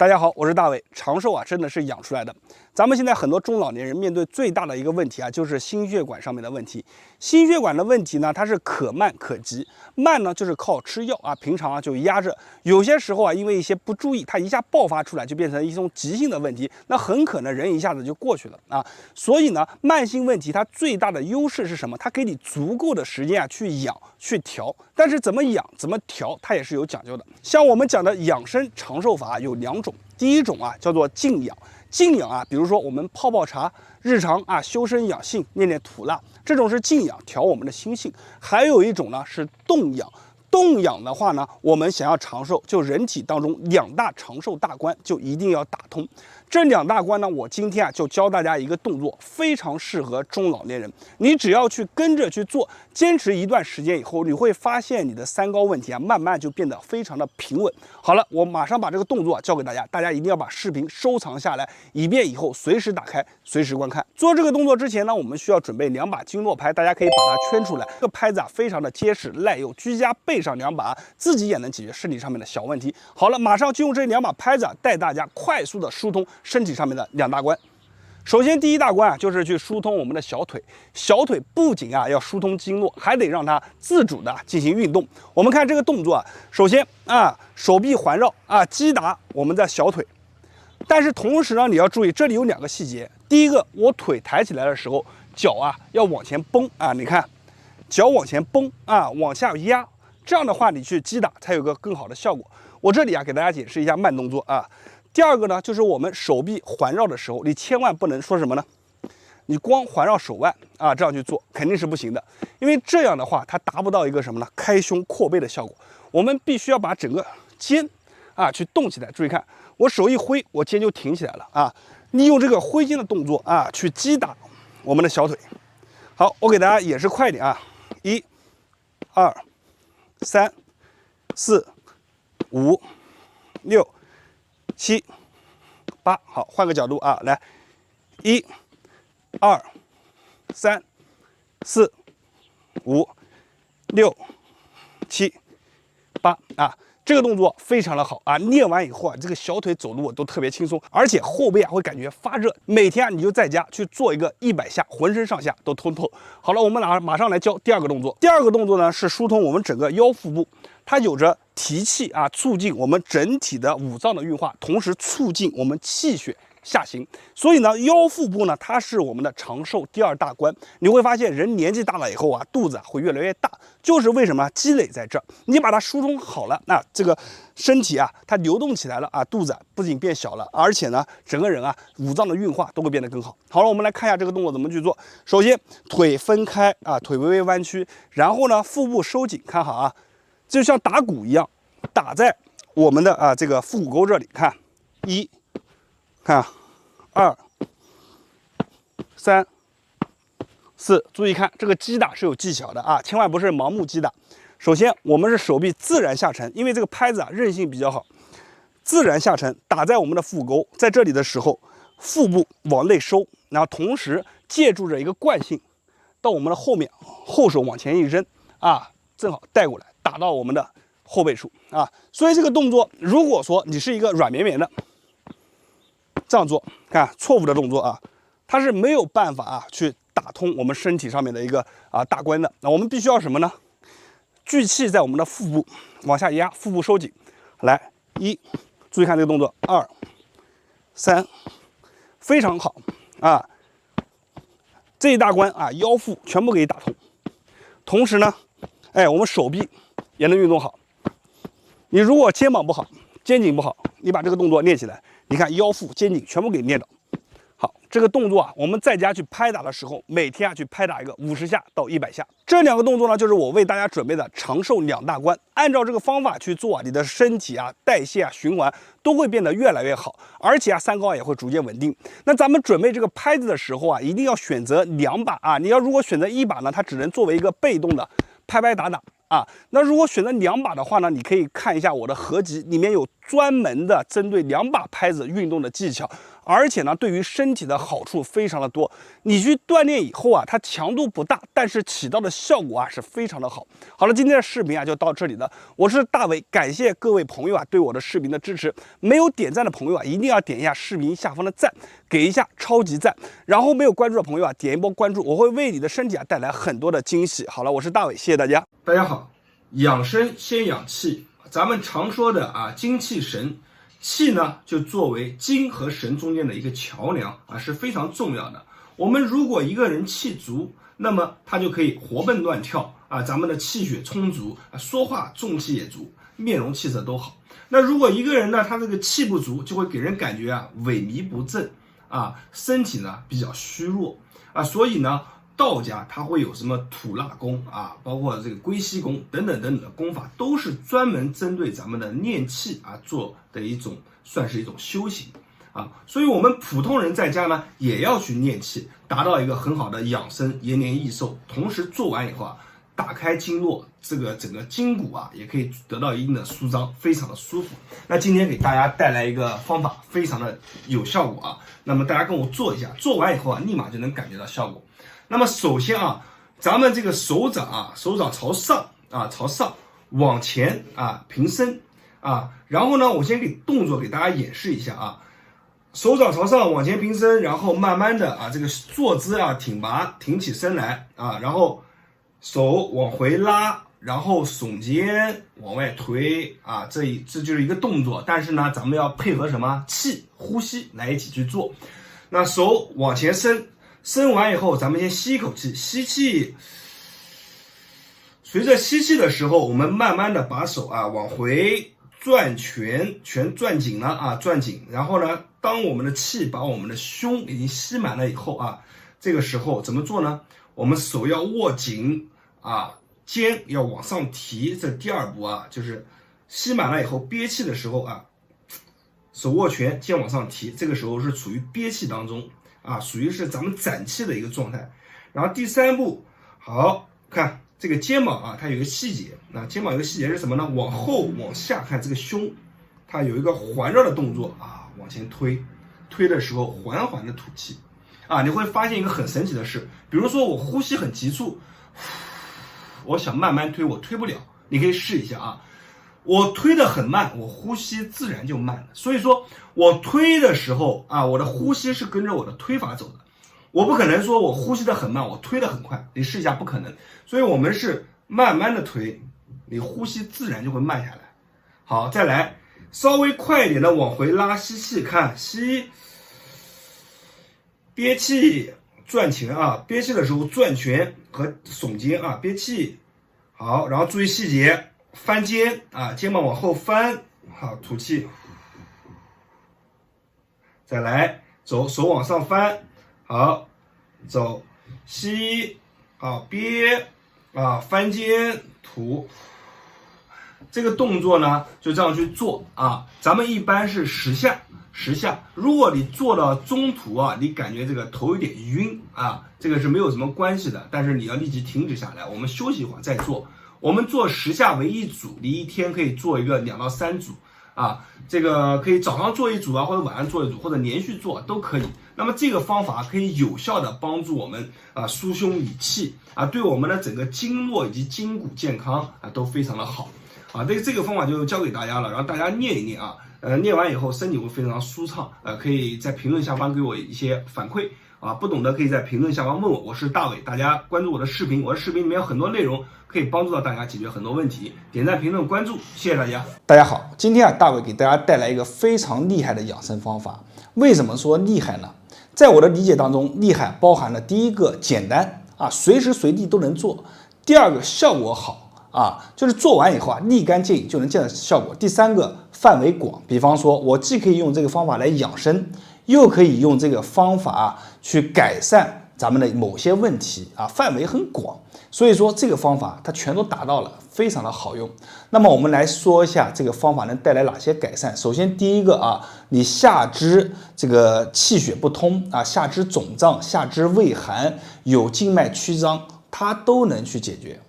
大家好，我是大伟。长寿啊，真的是养出来的。咱们现在很多中老年人面对最大的一个问题啊，就是心血管上面的问题。心血管的问题呢，它是可慢可急。慢呢，就是靠吃药啊，平常啊就压着。有些时候啊，因为一些不注意，它一下爆发出来，就变成一种急性的问题，那很可能人一下子就过去了啊。所以呢，慢性问题它最大的优势是什么？它给你足够的时间啊去养去调。但是怎么养怎么调，它也是有讲究的。像我们讲的养生长寿法有2种。第一种啊叫做静养，静养啊，比如说我们泡泡茶，日常啊修身养性，念念吐纳，这种是静养，调我们的心性。还有一种呢是动养，动养的话呢，我们想要长寿，就人体当中2大长寿大关就一定要打通。这2大关呢，我今天啊就教大家一个动作，非常适合中老年人。你只要去跟着去做，坚持一段时间以后，你会发现你的3高问题啊，慢慢就变得非常的平稳。好了，我马上把这个动作教给大家，大家一定要把视频收藏下来，以便以后随时打开，随时观看。做这个动作之前呢，我们需要准备2把经络拍，大家可以把它圈出来。这个拍子啊，非常的结实耐用，居家备上2把，自己也能解决身体上面的小问题。好了，马上就用这2把拍子啊，带大家快速的疏通身体上面的2大关。首先，第一大关啊，就是去疏通我们的小腿。小腿不仅啊要疏通经络，还得让它自主的进行运动。我们看这个动作啊，首先啊，手臂环绕啊，击打我们的小腿。但是同时呢，你要注意，这里有2个细节。第一个，我腿抬起来的时候，脚啊要往前绷啊，你看，脚往前绷啊，往下压，这样的话你去击打才有个更好的效果。我这里啊给大家解释一下慢动作啊。第二个呢，就是我们手臂环绕的时候，你千万不能说什么呢？你光环绕手腕啊，这样去做肯定是不行的，因为这样的话它达不到一个什么呢？开胸扩背的效果。我们必须要把整个肩啊去动起来。注意看，我手一挥，我肩就挺起来了啊。利用这个挥肩的动作啊，去击打我们的小腿。好，我给大家演示快一点啊，1、2、3、4、5、6、7、8，好，换个角度啊，来，1、2、3、4、5、6、7、8啊，这个动作非常的好啊！练完以后啊，这个小腿走路都特别轻松，而且后背啊会感觉发热。每天啊你就在家去做一个100下，浑身上下都通透。好了，我们马上来教第2个动作。第2个动作呢是疏通我们整个腰腹部。它有着提气啊，促进我们整体的五脏的运化，同时促进我们气血下行。所以呢，腰腹部呢，它是我们的长寿第2大关。你会发现，人年纪大了以后啊，肚子会越来越大，就是为什么积累在这儿。你把它疏通好了，那这个身体啊，它流动起来了啊，肚子不仅变小了，而且呢，整个人啊，五脏的运化都会变得更好。好了，我们来看一下这个动作怎么去做。首先，腿分开啊，腿微微弯曲，然后呢，腹部收紧，看好啊。就像打鼓一样，打在我们的这个腹股沟这里，看1，看2、3、4，注意看这个击打是有技巧的啊，千万不是盲目击打。首先，我们是手臂自然下沉，因为这个拍子啊韧性比较好，自然下沉打在我们的腹股沟，在这里的时候，腹部往内收，然后同时借助着一个惯性，到我们的后面，后手往前一扔啊，正好带过来。打到我们的后背处啊，所以这个动作，如果说你是一个软绵绵的这样做，看错误的动作啊，它是没有办法啊去打通我们身体上面的一个大关的。那我们必须要什么呢？聚气在我们的腹部往下压，腹部收紧。来1，注意看这个动作，2、3，非常好啊！这一大关啊，腰腹全部给你打通。同时呢，我们手臂也能运动好。你如果肩膀不好，肩颈不好，你把这个动作练起来，你看腰腹、肩颈全部给你练到。好，这个动作啊，我们在家去拍打的时候，每天啊去拍打一个50下到100下。这2个动作呢，就是我为大家准备的长寿2大关。按照这个方法去做啊，你的身体啊、代谢啊、循环都会变得越来越好，而且啊3高也会逐渐稳定。那咱们准备这个拍子的时候啊，一定要选择2把啊。你要如果选择1把呢，它只能作为一个被动的拍拍打打。啊，那如果选择2把的话呢，你可以看一下我的合集，里面有专门的针对2把拍子运动的技巧而且呢，对于身体的好处非常的多。你去锻炼以后啊，它强度不大，但是起到的效果啊是非常的好。好了，今天的视频啊就到这里了，我是大伟，感谢各位朋友啊对我的视频的支持。没有点赞的朋友啊，一定要点一下视频下方的赞，给一下超级赞。然后没有关注的朋友啊，点一波关注，我会为你的身体啊带来很多的惊喜。好了，我是大伟，谢谢大家。大家好，养生先养气，咱们常说的精气神，气呢就作为精和神中间的一个桥梁是非常重要的。我们如果一个人气足，那么他就可以活蹦乱跳咱们的气血充足说话中气也足，面容气色都好。那如果一个人呢，他这个气不足，就会给人感觉萎靡不振身体呢比较虚弱所以呢，道家它会有什么吐纳功包括这个归西功等等等等的功法，都是专门针对咱们的练气做的一种，算是一种修行所以我们普通人在家呢也要去练气，达到一个很好的养生、延年益寿。同时做完以后打开经络，这个整个筋骨也可以得到一定的舒张，非常的舒服。那今天给大家带来一个方法，非常的有效果那么大家跟我做一下，做完以后立马就能感觉到效果。那么首先咱们这个手掌朝上朝上往前平伸然后呢，我先给动作给大家演示一下手掌朝上往前平伸，然后慢慢的这个坐姿挺拔，挺起身来然后手往回拉，然后耸肩往外推这就是一个动作。但是呢，咱们要配合什么气呼吸来一起去做。那手往前伸，伸完以后，咱们先吸一口气，吸气。随着吸气的时候，我们慢慢的把手往回转圈转紧了转紧。然后呢，当我们的气把我们的胸已经吸满了以后这个时候怎么做呢？我们手要握紧肩要往上提。这第二步就是吸满了以后憋气的时候手握拳，肩往上提，这个时候是处于憋气当中属于是咱们攒气的一个状态。然后第三步，好看这个肩膀它有一个细节，肩膀有一个细节是什么呢？往后往下看这个胸，它有一个环绕的动作往前推的时候缓缓的吐气你会发现一个很神奇的事，比如说我呼吸很急促，我想慢慢推，我推不了，你可以试一下我推得很慢，我呼吸自然就慢了。所以说我推的时候我的呼吸是跟着我的推法走的，我不可能说我呼吸得很慢，我推得很快，你试一下，不可能。所以我们是慢慢的推，你呼吸自然就会慢下来。好，再来稍微快一点的往回拉，吸气，看吸，憋气转拳憋气的时候转拳和耸肩憋气。好，然后注意细节，翻肩肩膀往后翻，好，吐气。再来走，手往上翻，好，走，吸憋翻肩吐。这个动作呢就这样去做咱们一般是10下。如果你做到中途你感觉这个头有点晕这个是没有什么关系的，但是你要立即停止下来，我们休息一会儿再做。我们做10下为一组，你一天可以做一个2到3组这个可以早上做一组或者晚上做一组，或者连续做都可以。那么这个方法可以有效的帮助我们疏胸理气对我们的整个经络以及筋骨健康都非常的好这个方法就教给大家了，然后大家练一练练完以后身体会非常舒畅可以在评论下方给我一些反馈不懂的可以在评论下方问我。我是大伟，大家关注我的视频，我的视频里面有很多内容可以帮助到大家解决很多问题，点赞评论关注，谢谢大家。大家好，今天大伟给大家带来一个非常厉害的养生方法。为什么说厉害呢？在我的理解当中，厉害包含了第一个简单随时随地都能做，第二个效果好就是做完以后立竿见影就能见到效果。第三个范围广，比方说我既可以用这个方法来养生，又可以用这个方法去改善咱们的某些问题范围很广。所以说这个方法它全都达到了，非常的好用。那么我们来说一下这个方法能带来哪些改善。首先第一个你下肢这个气血不通下肢肿胀、下肢畏寒、有静脉曲张，它都能去解决。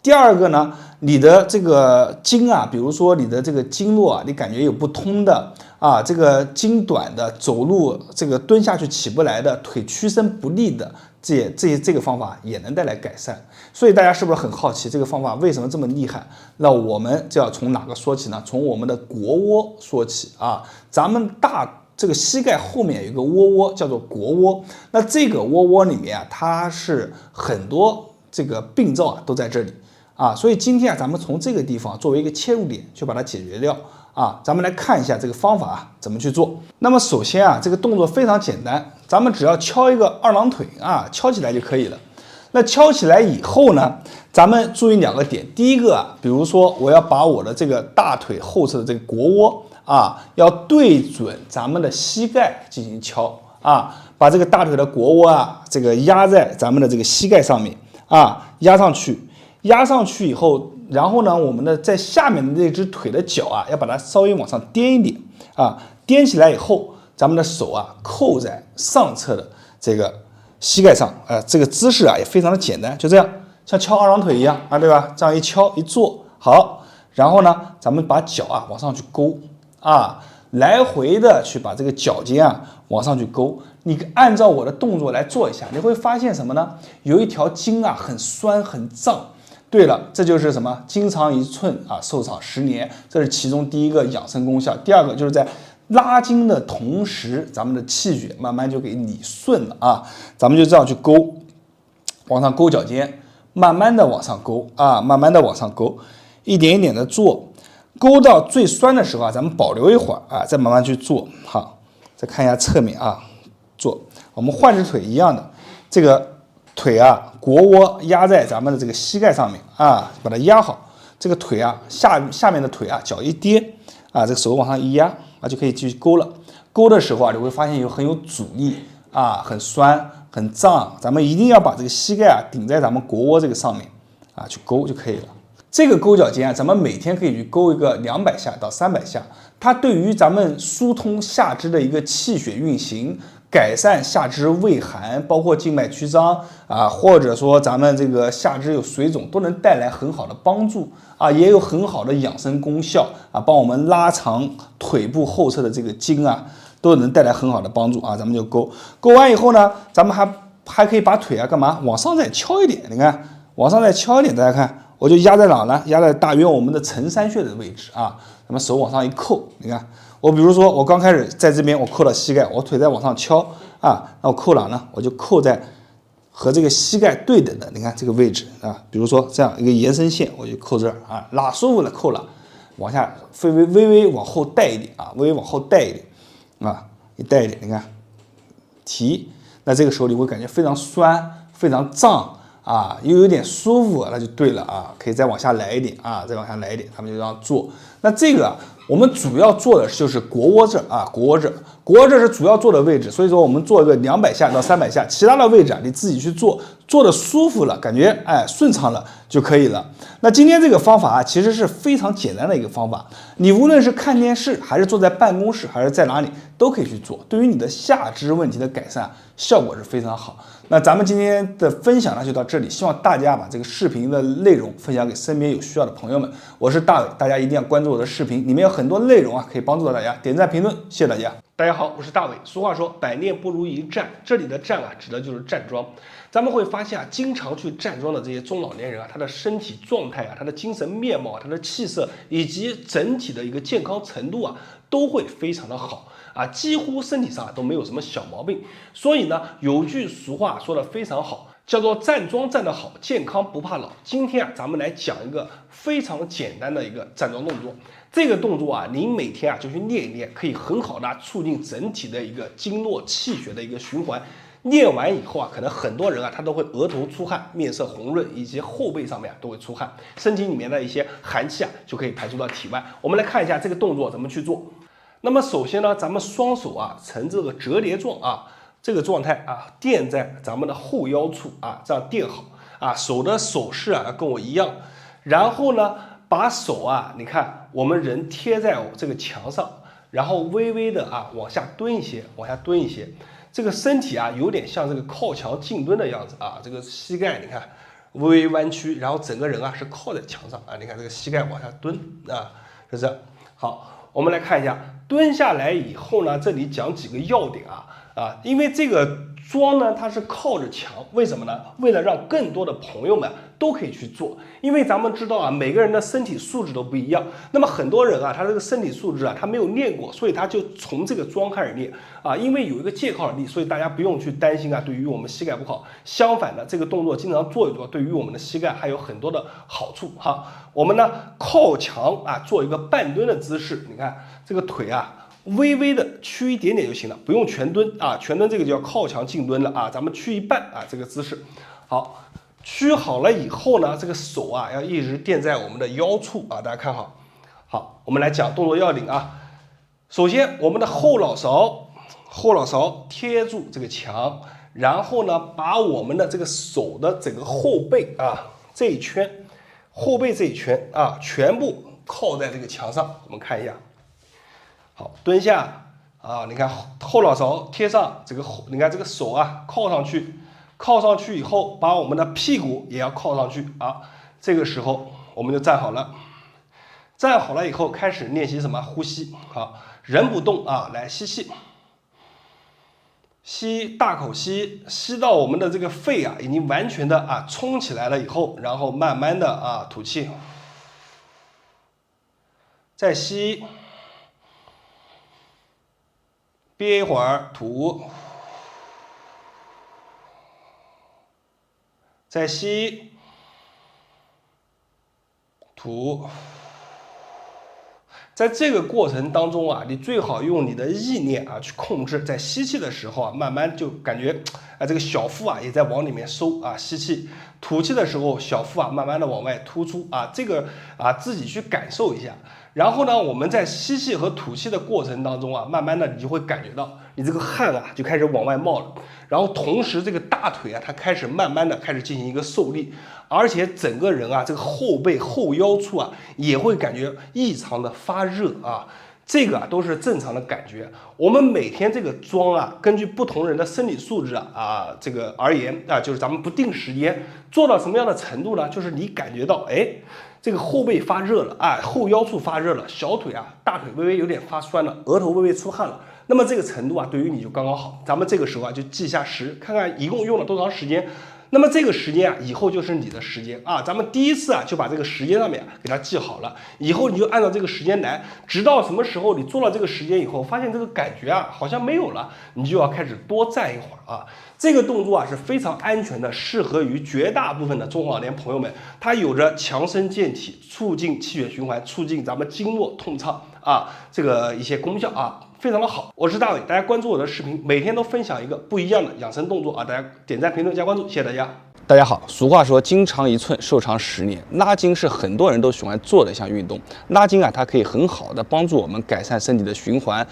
第二个呢，你的这个筋比如说你的这个经络你感觉有不通的啊，这个筋短的走路这个蹲下去起不来的，腿屈伸不利的，这个方法也能带来改善。所以大家是不是很好奇这个方法为什么这么厉害？那我们就要从哪个说起呢？从我们的国窝说起啊。咱们这个膝盖后面有一个窝叫做国窝，那这个窝里面啊，它是很多这个病灶啊都在这里啊。所以今天啊，咱们从这个地方作为一个切入点去把它解决掉。啊，咱们来看一下这个方法啊怎么去做。那么首先啊，这个动作非常简单，咱们只要敲一个二郎腿啊，敲起来就可以了。那敲起来以后呢，咱们注意2个点。第一个啊，比如说我要把我的这个大腿后侧的这个国窝啊，要对准咱们的膝盖进行敲啊，把这个大腿的国窝啊，这个压在咱们的这个膝盖上面啊，压上去以后。然后呢，我们的在下面的那只腿的脚啊，要把它稍微往上颠一点啊，颠起来以后，咱们的手啊扣在上侧的这个膝盖上，这个姿势啊也非常的简单，就这样，像敲二郎腿一样啊，对吧？这样一敲一做好，然后呢，咱们把脚啊往上去勾啊，来回的去把这个脚尖啊往上去勾。你按照我的动作来做一下，你会发现什么呢？有一条筋啊很酸很胀。对了，这就是什么？筋长1寸啊，寿长10年，这是其中第一个养生功效。第二个就是在拉筋的同时，咱们的气血慢慢就给理顺了啊。咱们就这样去勾，往上勾脚尖，慢慢的往上勾啊，慢慢的往上勾，一点一点的做，勾到最酸的时候啊，咱们保留一会儿啊，再慢慢去做。好，再看一下侧面啊，做我们换只腿一样的这个。腿啊，国窝压在咱们的这个膝盖上面啊，把它压好。这个腿啊，下面的腿啊，脚一跌啊，这个手往上一压啊，就可以继续勾了。勾的时候啊，你会发现很有阻力啊，很酸很胀。咱们一定要把这个膝盖啊顶在咱们国窝这个上面啊，去勾就可以了。这个勾脚尖啊，咱们每天可以去勾一个200下到300下，它对于咱们疏通下肢的一个气血运行。改善下肢胃寒，包括静脉曲张啊，或者说咱们这个下肢有水肿，都能带来很好的帮助啊，也有很好的养生功效啊，帮我们拉长腿部后侧的这个筋啊，都能带来很好的帮助啊。咱们就勾完以后呢，咱们还可以把腿啊干嘛往上再敲一点，你看往上再敲一点，大家看，我就压在哪呢？压在大约我们的承山穴的位置啊，咱们手往上一扣，你看。我比如说，我刚开始在这边，我扣到膝盖，我腿再往上敲啊，那我扣哪呢？我就扣在和这个膝盖对等的，你看这个位置啊。比如说这样一个延伸线，我就扣这儿啊，哪舒服了扣了，往下微微往后带一点啊，微微往后带一点啊，一带一点，你看提，那这个时候你会感觉非常酸、非常胀啊，又有点舒服，那就对了啊，可以再往下来一点啊，再往下来一点，咱们就这样做。那这个我们主要做的就是国窝这啊，国窝这是主要做的位置，所以说我们做一个200下到300下，其他的位置啊你自己去做，做的舒服了，感觉顺畅了就可以了。那今天这个方法啊，其实是非常简单的一个方法，你无论是看电视，还是坐在办公室，还是在哪里，都可以去做，对于你的下肢问题的改善效果是非常好。那咱们今天的分享呢就到这里，希望大家把这个视频的内容分享给身边有需要的朋友们。我是大伟，大家一定要关注我的视频，里面有很多内容啊，可以帮助到大家。点赞评论，谢谢大家。大家好，我是大伟。俗话说，百练不如一站，这里的站啊，指的就是站桩。咱们会发现啊，经常去站桩的这些中老年人啊，他的身体状态啊，他的精神面貌啊，他的气色以及整体的一个健康程度啊，都会非常的好啊，几乎身体上都没有什么小毛病。所以呢，有句俗话说的非常好，叫做站桩站得好，健康不怕老。今天啊，咱们来讲一个非常简单的一个站桩动作。这个动作啊，您每天啊就去练一练，可以很好的促进整体的一个经络气血的一个循环。练完以后啊，可能很多人啊，他都会额头出汗、面色红润，以及后背上面都会出汗，身体里面的一些寒气啊就可以排出到体外。我们来看一下这个动作怎么去做。那么首先呢，咱们双手啊呈这个折叠状啊，这个状态啊垫在咱们的后腰处啊，这样垫好啊，手的手势啊跟我一样。然后呢，把手啊，你看我们人贴在这个墙上，然后微微的啊往下蹲一些，往下蹲一些。这个身体啊，有点像这个靠墙静蹲的样子啊，这个膝盖你看微微弯曲，然后整个人啊是靠在墙上啊，你看这个膝盖往下蹲啊，是这样。好，我们来看一下蹲下来以后呢，这里讲几个要点因为这个桩呢，它是靠着墙，为什么呢？为了让更多的朋友们都可以去做，因为咱们知道每个人的身体素质都不一样。那么很多人他这个身体素质他没有练过，所以他就从这个桩开始练因为有一个借靠的力，所以大家不用去担心对于我们膝盖不好。相反的，这个动作经常做一做，对于我们的膝盖还有很多的好处我们呢靠墙做一个半蹲的姿势，你看这个腿微微的屈一点点就行了，不用全蹲全蹲这个就叫靠墙静蹲了咱们屈一半这个姿势。好，屈好了以后呢，这个手要一直垫在我们的腰处大家看好。好，我们来讲动作要领首先，我们的后脑勺贴住这个墙，然后呢，把我们的这个手的整个后背这一圈，后背这一圈全部靠在这个墙上。我们看一下。好，蹲下你看后脑勺贴上这个你看这个手靠上去，靠上去以后，把我们的屁股也要靠上去这个时候我们就站好了，站好了以后开始练习什么呼吸人不动来吸气，吸大口吸，吸到我们的这个肺已经完全的冲起来了以后，然后慢慢的吐气，再吸。憋一会儿，吐，再吸，吐。在这个过程当中你最好用你的意念去控制，在吸气的时候慢慢就感觉这个小腹也在往里面收吸气，吐气的时候小腹慢慢的往外突出这个自己去感受一下。然后呢，我们在吸气和吐气的过程当中慢慢的你就会感觉到你这个汗就开始往外冒了，然后同时这个大腿它开始慢慢的开始进行一个受力，而且整个人这个后背后腰处也会感觉异常的发热这个都是正常的感觉。我们每天这个桩根据不同人的身体素质这个而言就是咱们不定时间做到什么样的程度呢？就是你感觉到这个后背发热了后腰处发热了，小腿大腿微微有点发酸了，额头微微出汗了。那么这个程度对于你就刚刚好。咱们这个时候就记下10，看看一共用了多长时间。那么这个时间以后就是你的时间咱们第一次就把这个时间上面给它记好了，以后你就按照这个时间来，直到什么时候你做了这个时间以后，发现这个感觉好像没有了，你就要开始多站一会儿这个动作是非常安全的，适合于绝大部分的中老年朋友们，它有着强身健体、促进气血循环、促进咱们经络通畅这个一些功效非常的好。我是大伟，大家关注我的视频，每天都分享一个不一样的养生动作大家点赞、评论、加关注，谢谢大家。大家好，俗话说筋长1寸，寿长10年。拉筋是很多人都喜欢做的一项运动。拉筋它可以很好的帮助我们改善身体的循环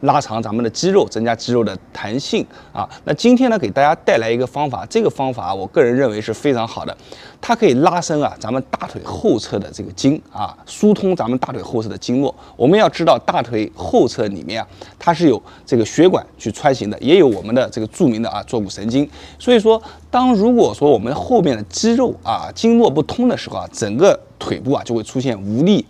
拉长咱们的肌肉，增加肌肉的弹性那今天呢，给大家带来一个方法，这个方法我个人认为是非常好的，它可以拉伸咱们大腿后侧的这个筋疏通咱们大腿后侧的经络。我们要知道，大腿后侧里面它是有这个血管去穿行的，也有我们的这个著名的坐骨神经。所以说，如果说我们后面的肌肉经络不通的时候整个腿部就会出现无力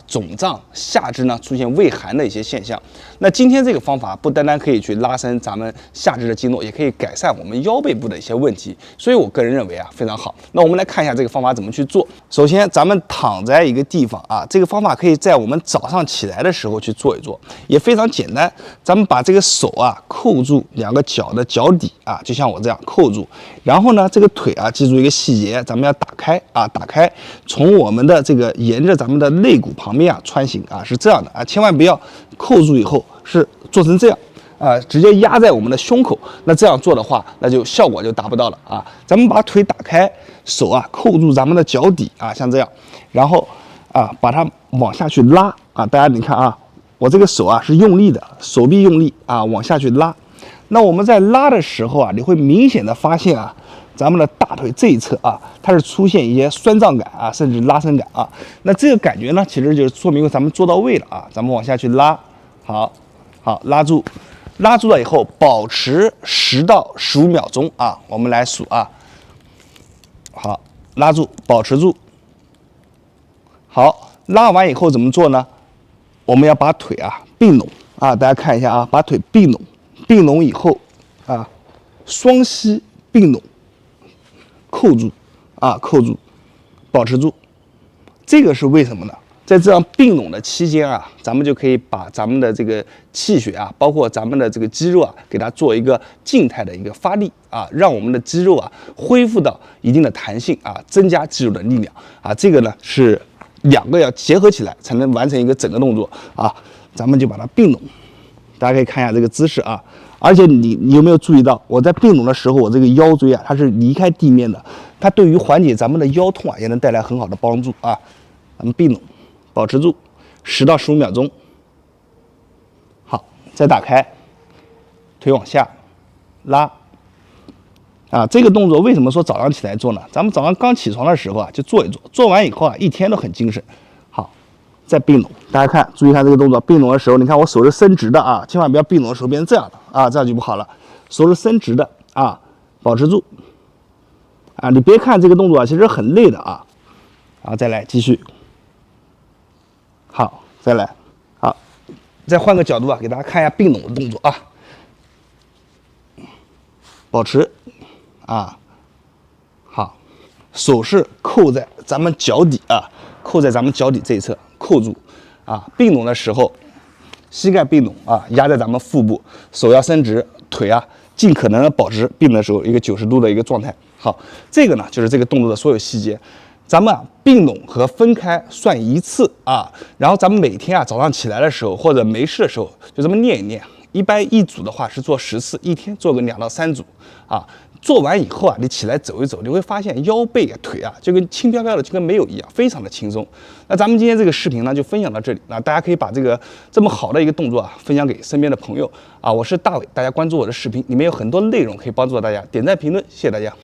肿胀，下肢呢出现畏寒的一些现象。那今天这个方法不单单可以去拉伸咱们下肢的经络，也可以改善我们腰背部的一些问题，所以我个人认为非常好。那我们来看一下这个方法怎么去做。首先咱们躺在一个地方这个方法可以在我们早上起来的时候去做一做，也非常简单。咱们把这个手扣住两个脚的脚底就像我这样扣住，然后呢这个腿记住一个细节，咱们要打开打开，从我们的这个沿着咱们的肋骨旁边穿行是这样的千万不要扣住以后是做成这样直接压在我们的胸口，那这样做的话，那就效果就达不到了咱们把腿打开，手扣住咱们的脚底像这样，然后把它往下去拉大家你看我这个手是用力的，手臂用力往下去拉。那我们在拉的时候你会明显的发现咱们的大腿这一侧它是出现一些酸胀感甚至拉伸感那这个感觉呢，其实就是说明咱们做到位了咱们往下去拉，好，拉住了以后，保持10到15秒钟我们来数好，拉住，保持住。好，拉完以后怎么做呢？我们要把腿并拢。啊，大家看一下啊，把腿并拢，并拢以后啊，双膝并拢，扣住啊，扣住，保持住。这个是为什么呢？在这样并拢的期间啊，咱们就可以把咱们的这个气血啊，包括咱们的这个肌肉啊，给它做一个静态的一个发力啊，让我们的肌肉啊恢复到一定的弹性啊，增加肌肉的力量啊。这个呢是两个要结合起来才能完成一个整个动作啊。咱们就把它并拢，大家可以看一下这个姿势啊。而且你有没有注意到，我在并拢的时候，我这个腰椎啊，它是离开地面的，它对于缓解咱们的腰痛啊，也能带来很好的帮助啊。咱们并拢。保持住10到15秒钟，好，再打开，腿往下拉，啊，这个动作为什么说早上起来做呢？咱们早上刚起床的时候啊，就做一做，做完以后啊，一天都很精神。好，再并拢，大家看，注意看这个动作，并拢的时候，你看我手是伸直的啊，千万不要并拢的时候变成这样的啊，这样就不好了。手是伸直的啊，保持住，啊，你别看这个动作啊，其实很累的啊，啊，再来继续。好，再来，好，再换个角度啊，给大家看一下并拢的动作啊，保持，啊，好，手是扣在咱们脚底啊，扣在咱们脚底这一侧，扣住，啊，并拢的时候，膝盖并拢啊，压在咱们腹部，手要伸直，腿啊，尽可能的保持并的时候一个90度的一个状态。好，这个呢就是这个动作的所有细节。咱们啊并拢和分开算一次啊，然后咱们每天啊早上起来的时候或者没事的时候就这么练一练。一般一组的话是做10次，一天做个2到3组啊。做完以后啊，你起来走一走，你会发现腰背啊、腿啊就跟轻飘飘的，就跟没有一样，非常的轻松。那咱们今天这个视频呢就分享到这里，那大家可以把这么好的一个动作啊分享给身边的朋友啊。我是大伟，大家关注我的视频，里面有很多内容可以帮助到大家，点赞评论，谢谢大家。